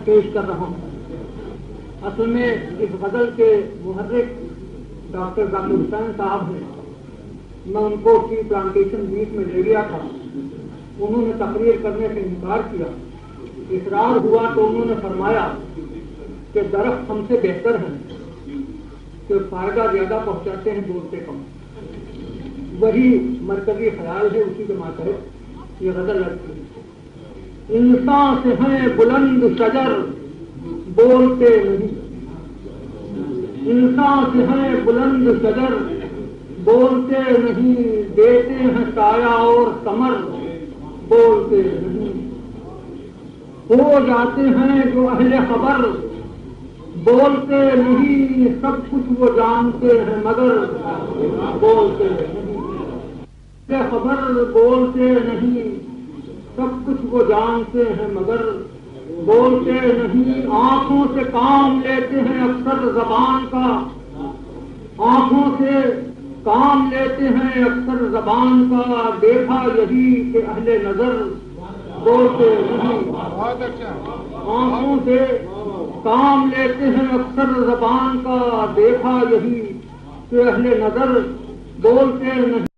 پیش کر رہا ہوں۔ اصل میں اس غزل کے محرک ڈاکٹر ذاکر حسین صاحب ہیں، میں ان کو ٹی پلانٹیشن ویک میں لے گیا تھا، انہوں نے تقریر کرنے سے انکار کیا، اصرار ہوا تو انہوں نے فرمایا کہ درخت ہم سے بہتر ہیں کہ فائدہ زیادہ پہنچاتے ہیں بولتے کم۔ وہی مرکزی خیال ہے، اسی کے ماتحت یہ غزل لگتی ہے۔ انسان سے ہیں بلند شجر بولتے نہیں، انسان سے ہیں بلند شجر بولتے نہیں، دیتے ہیں سایہ اور ثمر بولتے نہیں، ہو جاتے ہیں جو اہل خبر بولتے نہیں، سب کچھ وہ جانتے ہیں مگر بولتے نہیں، اہل خبر بولتے نہیں، سب کچھ وہ جانتے ہیں مگر بولتے نہیں، آنکھوں سے کام لیتے ہیں اکثر زبان کا، آنکھوں سے کام لیتے ہیں اکثر زبان کا، دیکھا یہی کہ اہل نظر بولتے نہیں، آنکھوں سے کام لیتے ہیں اکثر زبان کا، دیکھا یہی کہ اہل نظر بولتے نہیں۔